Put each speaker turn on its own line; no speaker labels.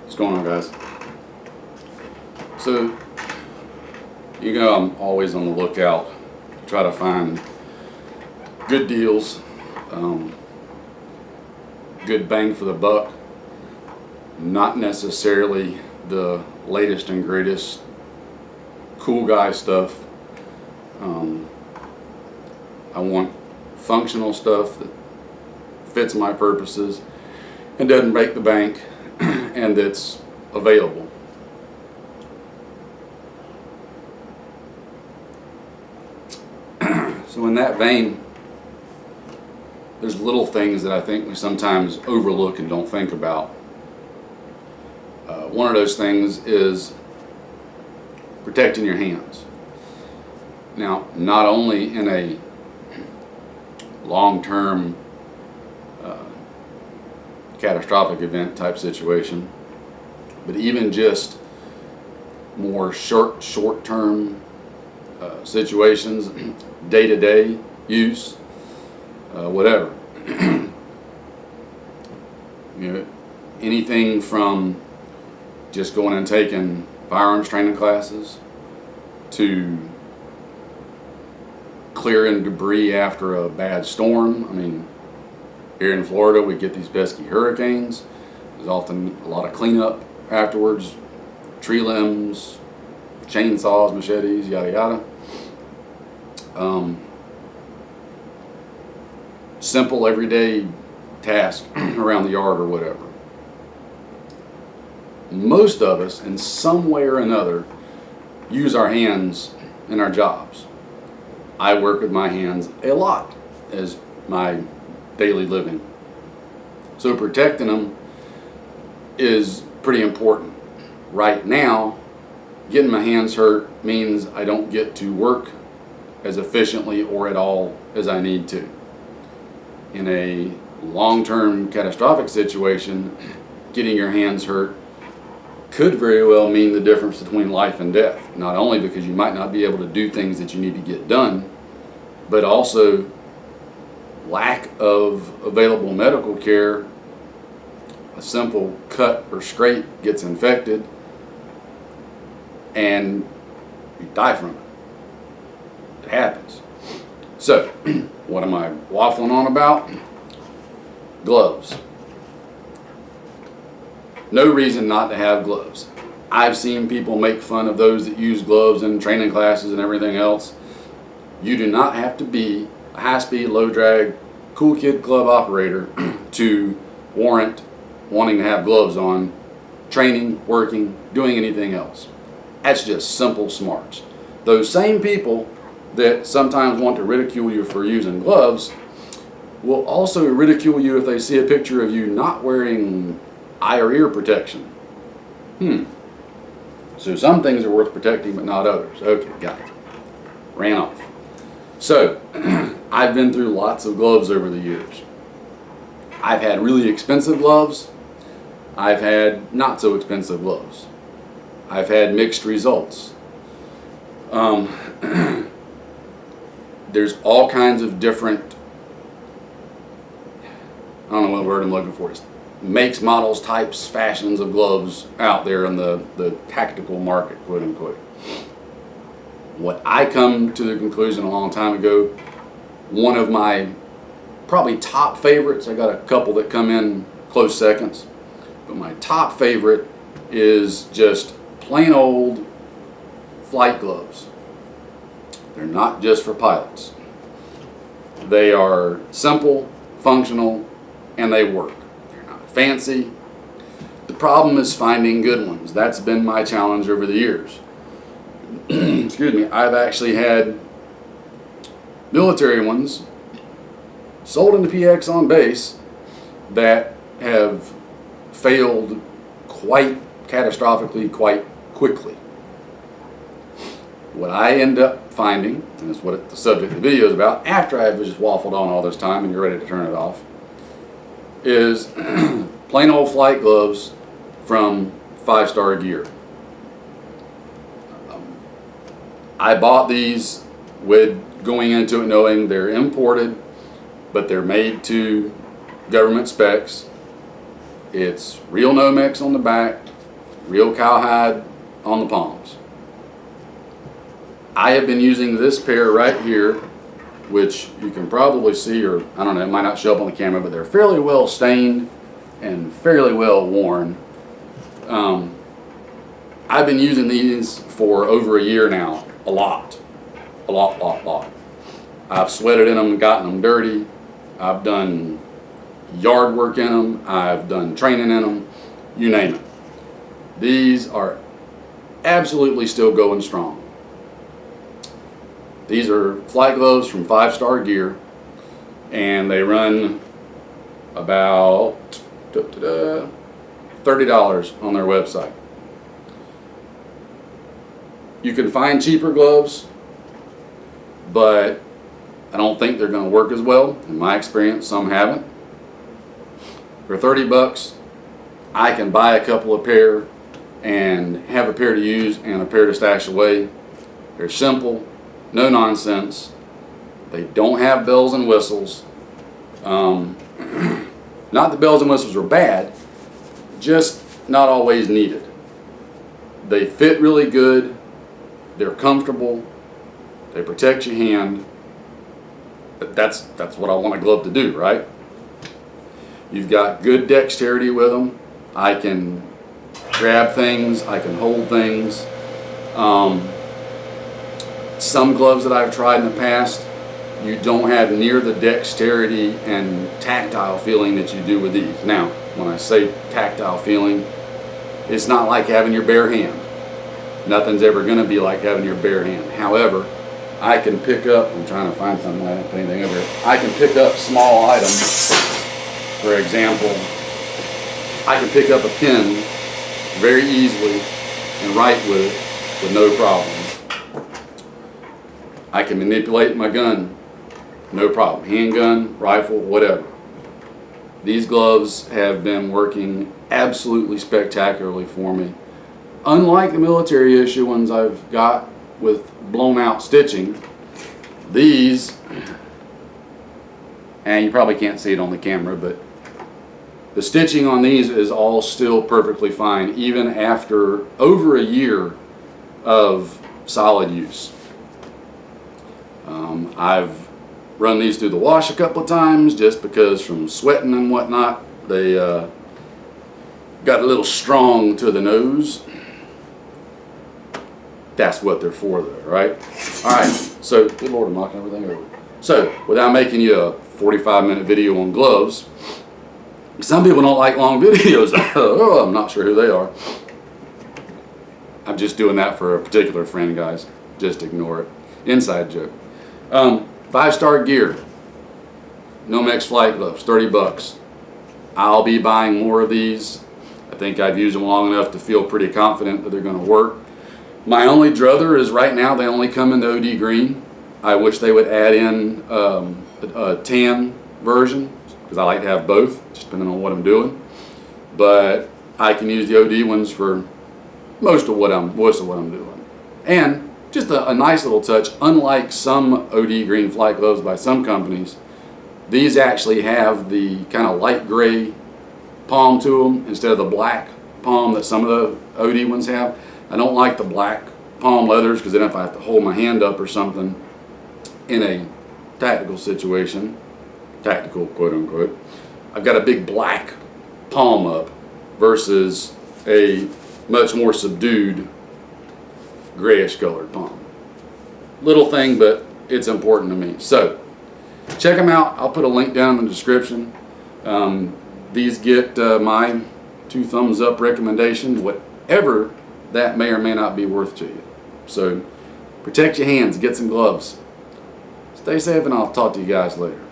What's going on, guys? So, I'm always on the lookout to try to find good deals, good bang for the buck, not necessarily the latest and greatest cool guy stuff. I want functional stuff that fits my purposes and doesn't break the bank and that's available. So in that vein, there's little things that I think we sometimes overlook and don't think about. One of those things is protecting your hands. Now, not only in a long-term catastrophic event type situation, but even just more short-term situations, day-to-day use, whatever. Anything from just going and taking firearms training classes to clearing debris after a bad storm. I mean, here in Florida, we get these pesky hurricanes. There's often a lot of cleanup afterwards, tree limbs, chainsaws, machetes, yada yada. Simple everyday task around the yard or whatever. Most of us, in some way or another, use our hands in our jobs. I work with my hands a lot as my daily living. So protecting them is pretty important. Right now, getting my hands hurt means I don't get to work as efficiently or at all as I need to. In a long-term catastrophic situation, getting your hands hurt could very well mean the difference between life and death. Not only because you might not be able to do things that you need to get done, but also lack of available medical care. A simple cut or scrape gets infected and you die from it. It happens. So, what am I waffling on about? Gloves. No reason not to have gloves. I've seen people make fun of those that use gloves in training classes and everything else. You do not have to be a high-speed, low-drag, cool kid club operator to warrant wanting to have gloves on, training, working, doing anything else. That's just simple smarts. Those same people that sometimes want to ridicule you for using gloves will also ridicule you if they see a picture of you not wearing eye or ear protection. So some things are worth protecting but not others. Okay, got it. Ran off. So, I've been through lots of gloves over the years. I've had really expensive gloves. I've had not so expensive gloves. I've had mixed results. There's all kinds of different, I don't know what word I'm looking for, makes, models, types, fashions of gloves out there in the tactical market, quote unquote. What I come to the conclusion a long time ago, one of my probably top favorites, I got a couple that come in close seconds, but my top favorite is just plain old flight gloves. They're not just for pilots. They are simple, functional, and they work. They're not fancy. The problem is finding good ones. That's been my challenge over the years. Excuse me. I've actually had military ones sold into PX on base that have failed quite catastrophically, quite quickly. What I end up finding, and it's what the subject of the video is about, after I've just waffled on all this time and you're ready to turn it off, is plain old flight gloves from 5iveStar Gear. I bought these with going into it knowing they're imported, but they're made to government specs. It's real Nomex on the back. real cowhide on the palms. I have been using this pair right here, which you can probably see, or I don't know, it might not show up on the camera, but they're fairly well stained and fairly well worn. I've been using these for over a year now, a lot. I've sweated in them and gotten them dirty. I've done yard work in them. I've done training in them, you name it. These are absolutely still going strong. These are flight gloves from 5iveStar Gear, and they run about $30 on their website. You can find cheaper gloves, but I don't think they're going to work as well. In my experience, some haven't. For 30 bucks, I can buy a couple of pair and have a pair to use and a pair to stash away. They're simple, no nonsense. They don't have bells and whistles. Not that bells and whistles are bad, just not always needed. They fit really good. They're comfortable. They protect your hand. That's what I want a glove to do, right? You've got good dexterity with them. I can grab things. I can hold things. Some gloves that I've tried in the past, you don't have near the dexterity and tactile feeling that you do with these. Now, when I say tactile feeling, it's not like having your bare hand. Nothing's ever going to be like having your bare hand. However, I can pick up, I'm trying to find something, I don't put anything over here. I can pick up small items. For example, I can pick up a pen very easily and write with it with no problem. I can manipulate my gun, no problem. Handgun, rifle, whatever. These gloves have been working absolutely spectacularly for me. Unlike the military issue ones I've got with blown out stitching, these, and you probably can't see it on the camera, but the stitching on these is all still perfectly fine, even after over a year of solid use. I've run these through the wash a couple of times just because from sweating and whatnot, they got a little strong to the nose. That's what they're for though, right? Alright, so, good Lord, I'm knocking everything over. So, without making you a 45-minute video on gloves, some people don't like long videos. Oh, I'm not sure who they are. I'm just doing that for a particular friend, guys. Just ignore it. Inside joke. 5iveStar Gear. Nomex flight gloves, 30 bucks. I'll be buying more of these. I think I've used them long enough to feel pretty confident that they're going to work. My only druther is right now they only come in the OD green. I wish they would add in a tan version because I like to have both, just depending on what I'm doing. But I can use the OD ones for most of what I'm doing. And just a nice little touch, unlike some OD green flight gloves by some companies, these actually have the kind of light gray palm to them instead of the black palm that some of the OD ones have. I don't like the black palm leathers because then if I have to hold my hand up or something in a tactical situation, tactical quote unquote, I've got a big black palm up versus a much more subdued grayish colored palm. Little thing, but it's important to me. So check them out. I'll put a link down in the description. These get my 2 thumbs up recommendation, whatever that may or may not be worth to you. So protect your hands, get some gloves. Stay safe, and I'll talk to you guys later.